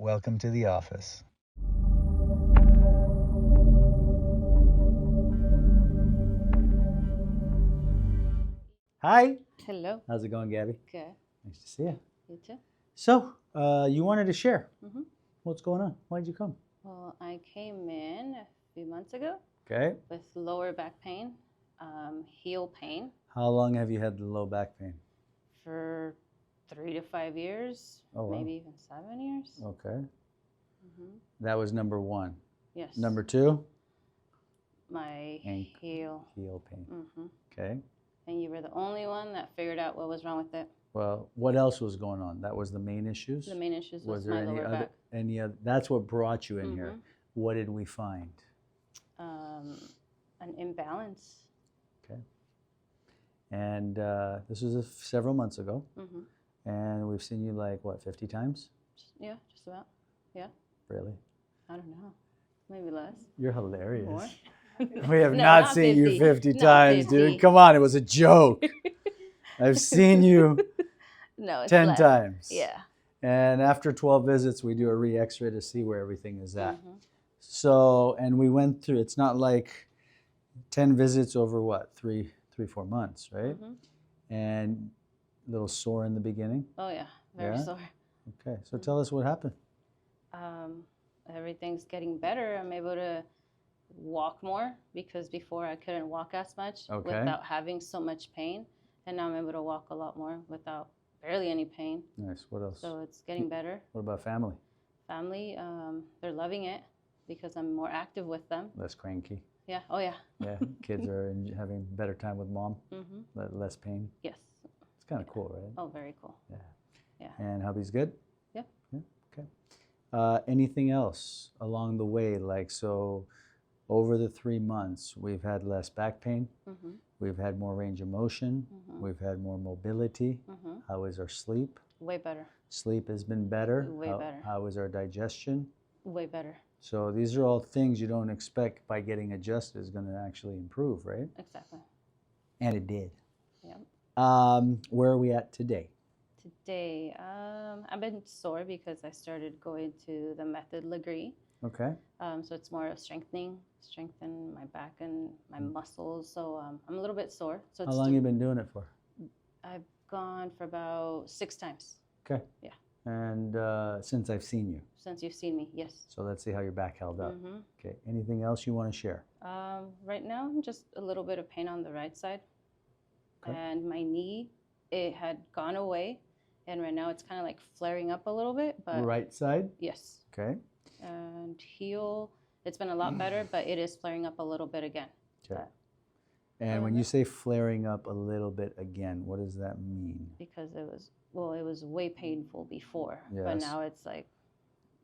Welcome to the office. Hi. Hello. How's it going, Gabby? Good. Nice to see you. You too? So, you wanted to share. Mm-hmm. What's going on? Why'd you come? Well, I came in a few months ago Okay. with lower back pain, heel pain How long have you had the low back pain? for 3 to 5 years, Oh, wow. maybe even 7 years. Okay. Mm-hmm. That was number one. Yes. Number two? My Ankle. heel. Heel pain. Mm-hmm. Okay. And you were the only one that figured out what was wrong with it. Well, what else was going on? That was the main issues? The main issues was there my any lower other, back. any other? That's what brought you in here. Mhm. What did we find? An imbalance. Okay. And this was several months ago. Mm-hmm. And we've seen you like, what, 50 times? Yeah, just about. Yeah. Really? I don't know. Maybe less. You're hilarious. More. We have No, not not seen you 50. 50 Not times, 50. dude. Come on, it was a joke. I've seen you No, it's 10 less. times. Yeah. And after 12 visits, we do a re-x-ray to see where everything is at. Mm-hmm. So, and we went through, it's not like 10 visits over what, 4 months, right? Mm-hmm. And a little sore in the beginning. Oh yeah, very Yeah? sore. Okay, so tell us what happened. Everything's getting better. I'm able to walk more because before I couldn't walk as much without having so much pain, and now I'm able to walk a lot more without barely any pain. Nice. What else? So it's getting better. What about family? Family, they're loving it because I'm more active with them. Less cranky. Yeah. Oh yeah. Yeah, kids are having better time with mom. Mm-hmm. Less pain. Yes. It's kind of cool, right? Oh, very cool. Yeah. Yeah. And hubby's good? Yep. Yeah. Okay. Anything else along the way? Like, so over the 3 months, we've had less back pain. Mm-hmm. We've had more range of motion. Mm-hmm. We've had more mobility. Mm-hmm. How is our sleep? Way better. Sleep has been better. Way better. How is our digestion? Way better. So these are all things you don't expect by getting adjusted is going to actually improve, right? Exactly. And it did. Yep. Where are we at today? Today, I've been sore because I started going to the method Legree. Okay. So it's more of strengthen my back and my muscles. So I'm a little bit sore. So How long have you been doing it for? I've gone for about 6 times. Okay. Yeah. And since I've seen you. Since you've seen me, yes. So let's see how your back held up. Mm-hmm. Okay. Anything else you want to share? Right now, just a little bit of pain on the right side. Okay. And my knee, it had gone away. And right now it's kind of like flaring up a little bit. But Right side? yes. Okay. And heel, it's been a lot better, but it is flaring up a little bit again. Okay. And when you say flaring up a little bit again, what does that mean? Because it was way painful before, but Yes. now it's like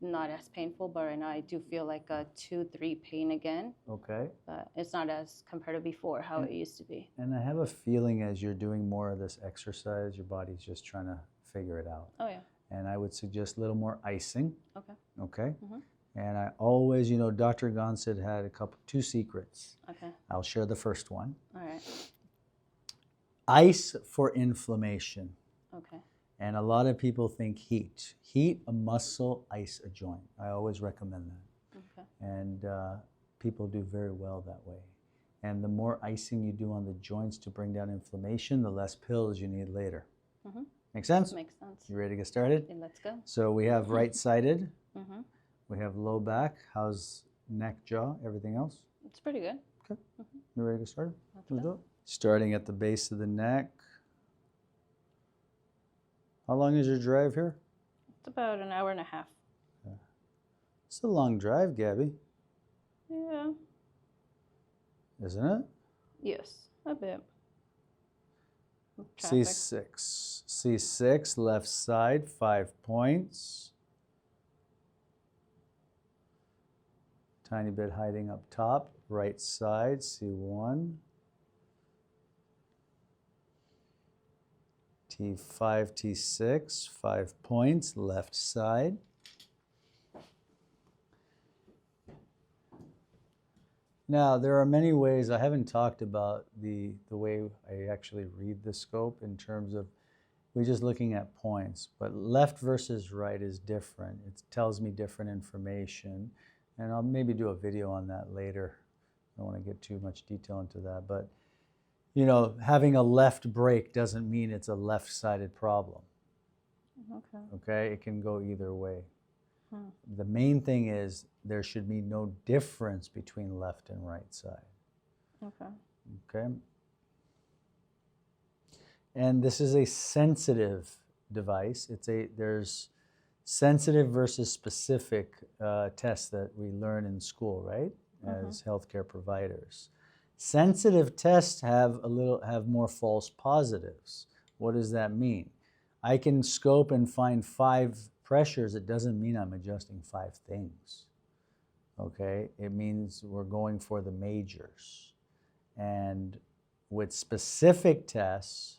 not as painful, but right now I do feel like a 2-3 pain again, Okay. but it's not as compared to before, how it used to be. And I have a feeling as you're doing more of this exercise, your body's just trying to figure it out. Oh yeah. And I would suggest a little more icing. Okay. Okay. Mhm. And I always, Dr. Gonstead had 2 secrets. Okay. I'll share the first one. All right. Ice for inflammation. Okay. And a lot of people think heat. Heat a muscle, ice a joint. I always recommend that. Okay. And people do very well that way. And the more icing you do on the joints to bring down inflammation, the less pills you need later. Mhm. Make sense? Makes sense. You ready to get started? Okay, let's go. So we have right-sided. Mhm. We have low back. How's neck, jaw, everything else? It's pretty good. Okay. You ready to get started? Let's Let's go. do it. Starting at the base of the neck. How long is your drive here? It's about an hour and a half. It's a long drive, Gabby, Yeah. isn't it? Yes, a bit. Traffic. C6. C6, left side, 5 points. Tiny bit hiding up top. Right side, C1. T5, T6, 5 points, left side. Now, there are many ways. I haven't talked about the way I actually read the scope in terms of We're just looking at points, but left versus right is different. It tells me different information, and I'll maybe do a video on that later. I don't want to get too much detail into that, but you know, having a left break doesn't mean it's a left-sided problem. Okay. Okay, it can go either way. Hmm. The main thing is there should be no difference between left and right side. Okay. Okay. And this is a sensitive device. There's sensitive versus specific tests that we learn in school, right? As healthcare providers. Sensitive tests have more false positives. What does that mean? I can scope and find 5 pressures. It doesn't mean I'm adjusting 5 things. Okay? It means we're going for the majors. And with specific tests,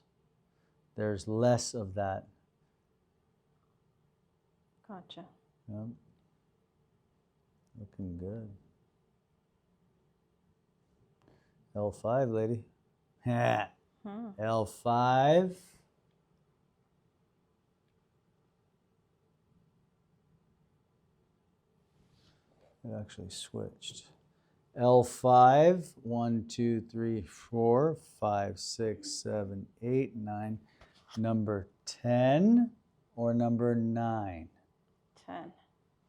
there's less of that. Gotcha. Yep. Looking good. L5, lady. L5. It actually switched. L5, 1, 2, 3, 4, 5, 6, 7, 8, 9. Number 10 or number 9? 10.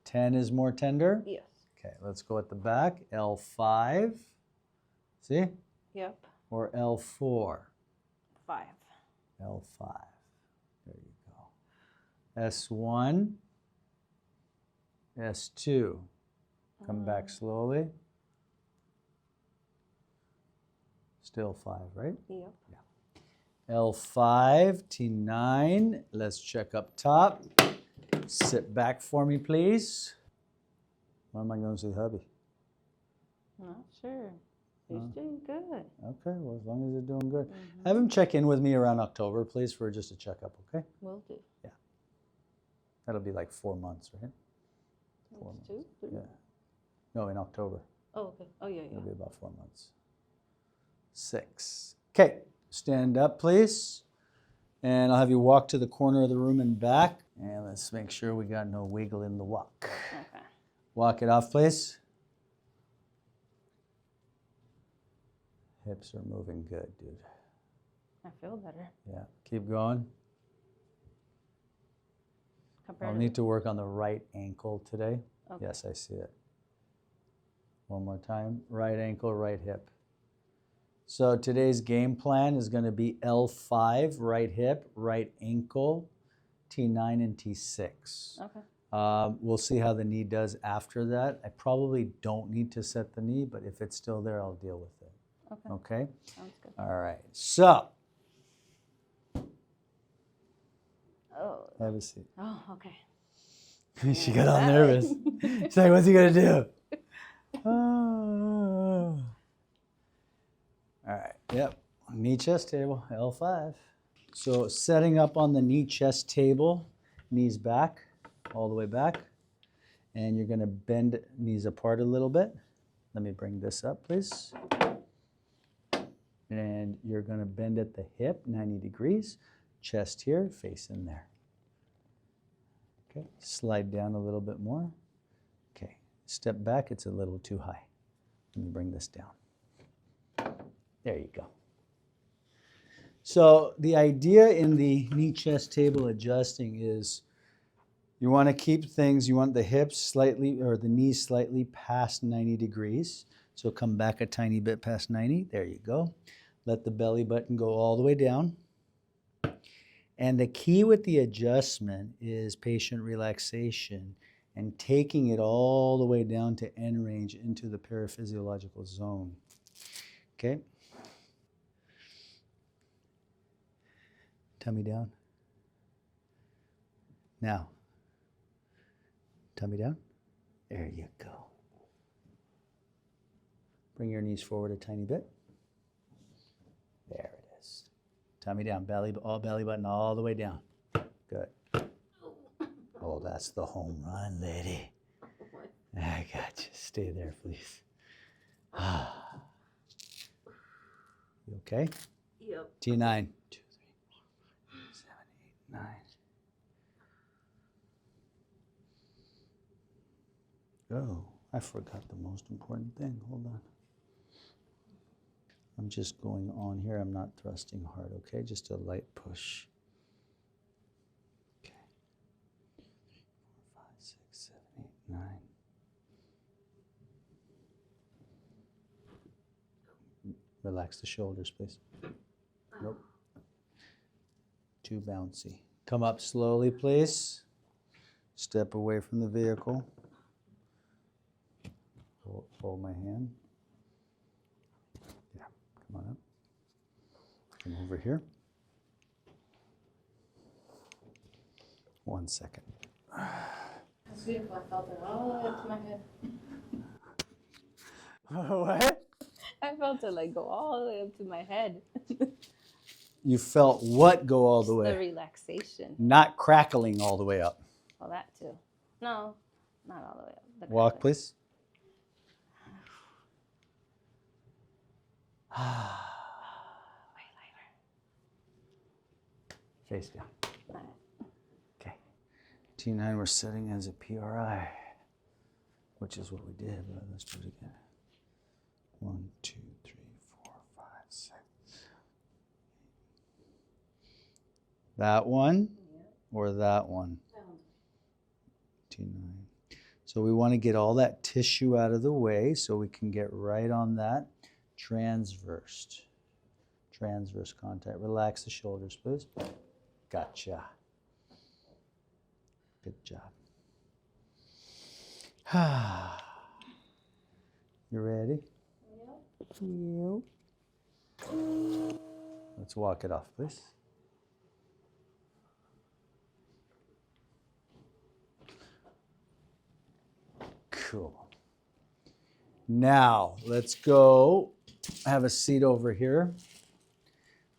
10 is more tender? Yes. Okay, let's go at the back. L5. See? Yep. Or L4? 5. L5. There you go. S1. S2. Come back slowly. Still 5, right? Yep. Yeah. L5, T9. Let's check up top. Sit back for me, please. When am I going to see hubby? Not sure. He's doing good. Okay, well, as long as you're doing good. Have him check in with me around October, please, for just a checkup, okay? Will do. Yeah. That'll be like 4 months, right? 4 months. 2, 3? Yeah. No, in October. Oh, okay. Oh, yeah, yeah. It'll be about 4 months. 6. Okay, stand up, please. And I'll have you walk to the corner of the room and back. And let's make sure we got no wiggle in the walk. Okay. Walk it off, please. Hips are moving good, dude. I feel better. Yeah, keep going. I'll need to work on the right ankle today. Okay. Yes, I see it. One more time. Right ankle, right hip. So today's game plan is going to be L5, right hip, right ankle, T9 and T6. Okay. We'll see how the knee does after that. I probably don't need to set the knee, but if it's still there, I'll deal with it. Okay. Okay? Sounds good. All right. So. Oh. Have a seat. Oh, okay. She got all nervous. She's like, what's he going to do? Oh. All right. Yep. Knee chest table, L5. So setting up on the knee chest table, knees back, all the way back. And you're going to bend knees apart a little bit. Let me bring this up, please. And you're going to bend at the hip, 90 degrees. Chest here, face in there. Okay, slide down a little bit more. Okay, step back, it's a little too high. Let me bring this down. There you go. So the idea in the knee chest table adjusting is you want to keep things, you want the hips slightly, or the knees slightly past 90 degrees. So come back a tiny bit past 90, there you go. Let the belly button go all the way down. And the key with the adjustment is patient relaxation and taking it all the way down to end range into the paraphysiological zone. Okay? Tummy down. Now, tummy down. There you go. Bring your knees forward a tiny bit. There it is. Tummy down, belly button all the way down. Good. Oh, that's the home run, lady. I got you. Stay there, please. You okay? Yep. T9. 2, 3, 4, 5, 6, 7, 8, go. I forgot the most important thing. Hold on. I'm just going on here. I'm not thrusting hard, okay? Just a light push. Okay. 4, 5, 6, 7, 8, 9. Relax the shoulders, please. Nope. Too bouncy. Come up slowly, please. Step away from the vehicle. Hold my hand. Yeah, come on up. Come over here. 1 second. That's beautiful. I felt it all the way up to my head. What? I felt it like go all the way up to my head. You felt what go all the way? The relaxation. Not crackling all the way up. Well, that too. No, not all the way up. Walk, please. Way lighter. Face down. All right. Okay. T9 we're setting as a PRI, which is what we did, but let's do it again. 1, 2, 3, 4, 5, 6. That one or that one? T9. So we want to get all that tissue out of the way so we can get right on that transverse contact. Relax the shoulders, please. Gotcha. Good job. You ready? Yep. Let's walk it off, please. Cool. Now, let's go have a seat over here.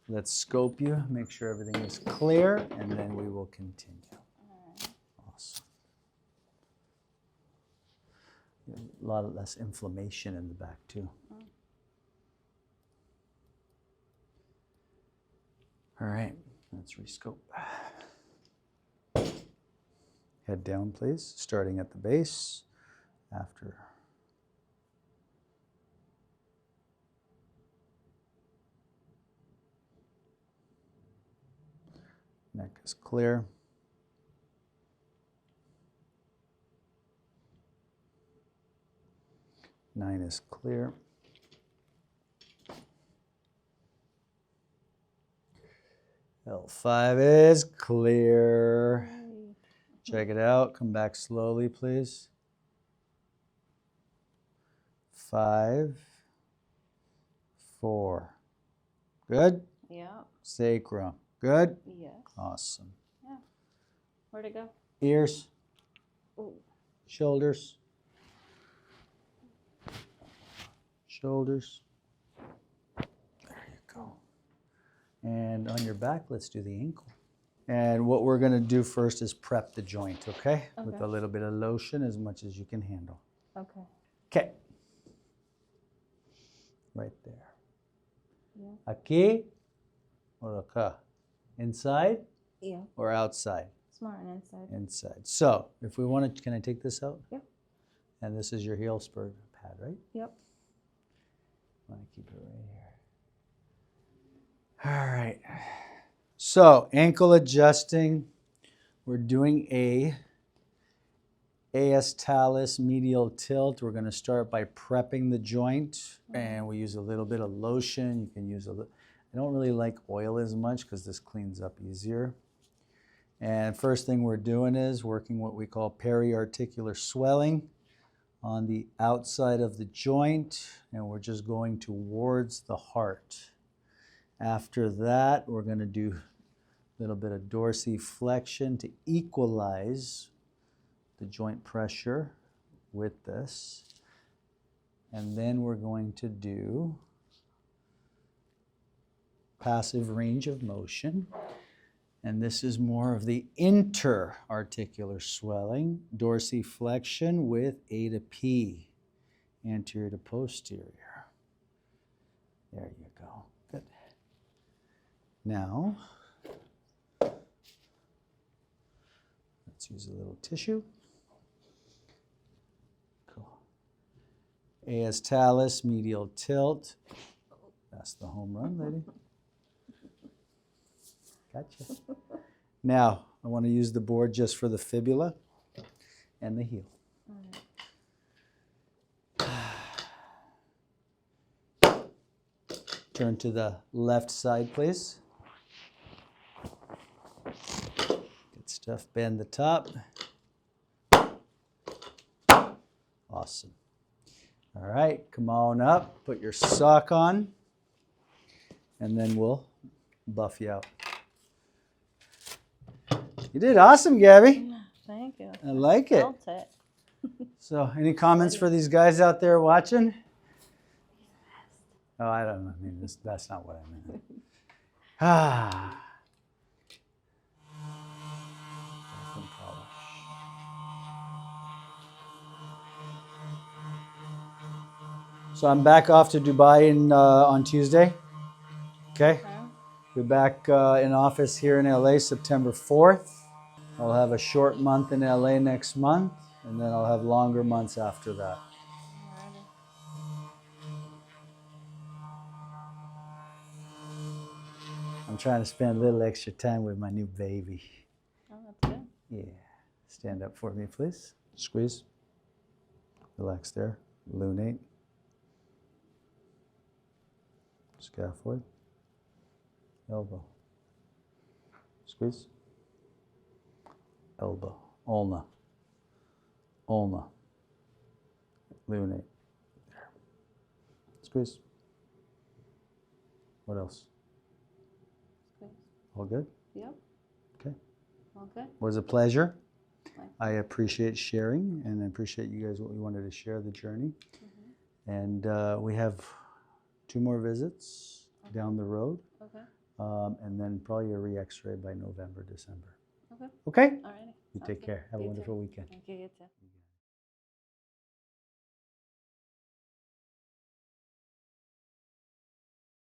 Let's scope you, make sure everything is clear, and then we will continue. Awesome. A lot less inflammation in the back, too. All right, let's rescope. Head down, please, starting at the base. After. Neck is clear. 9 is clear. L5 is clear. Check it out. Come back slowly, please. 5, 4. Good? Yeah. Sacrum. Good? Yes. Awesome. Yeah. Where'd it go? Ears. Ooh. Shoulders. Shoulders. There you go. And on your back, let's do the ankle. And what we're going to do first is prep the joint, okay? With a little bit of lotion, as much as you can handle. Okay. Okay. Right there. Yeah. Aquí or acá? Inside? Yeah. Or outside? Smart and inside. Inside. So, if we want to, can I take this out? Yep. And this is your heel spur pad, right? Yep. I want to keep it right here. All right. So, ankle adjusting. We're doing a AS talus medial tilt. We're going to start by prepping the joint, and we use a little bit of lotion. You can use a little. I don't really like oil as much because this cleans up easier. And first thing we're doing is working what we call periarticular swelling on the outside of the joint, and we're just going towards the heart. After that, we're going to do a little bit of dorsiflexion to equalize the joint pressure with this. And then we're going to do passive range of motion. And this is more of the interarticular swelling, dorsiflexion with A to P, anterior to posterior. There you go. Good. Now, let's use a little tissue. AS talus, medial tilt. That's the home run, lady. Gotcha. Now, I want to use the board just for the fibula and the heel. Turn to the left side, please. Good stuff. Bend the top. Awesome. All right, come on up. Put your sock on. And then we'll buff you out. You did awesome, Gaby. Thank you. I like it. So, any comments for these guys out there watching? Oh, I don't know. I mean, that's not what I meant. Ah. So I'm back off to Dubai on Tuesday. Okay. Be back in office here in LA September 4th. I'll have a short month in LA next month, and then I'll have longer months after that. I'm trying to spend a little extra time with my new baby. Oh, that's good. Yeah. Stand up for me, please. Squeeze. Relax there. Lunate. Scaphoid. Elbow. Squeeze. Elbow. Ulna. Ulna. Lunate. There. Squeeze. What else? Squeeze. All good? Yep. Okay. All good. It was a pleasure. I appreciate sharing, and I appreciate you guys what you wanted to share the journey. And we have 2 more visits down the road. Okay. And then probably a re-x-ray by November, December. Okay. Okay? All right. You take care. Have a wonderful weekend. Thank you. You too.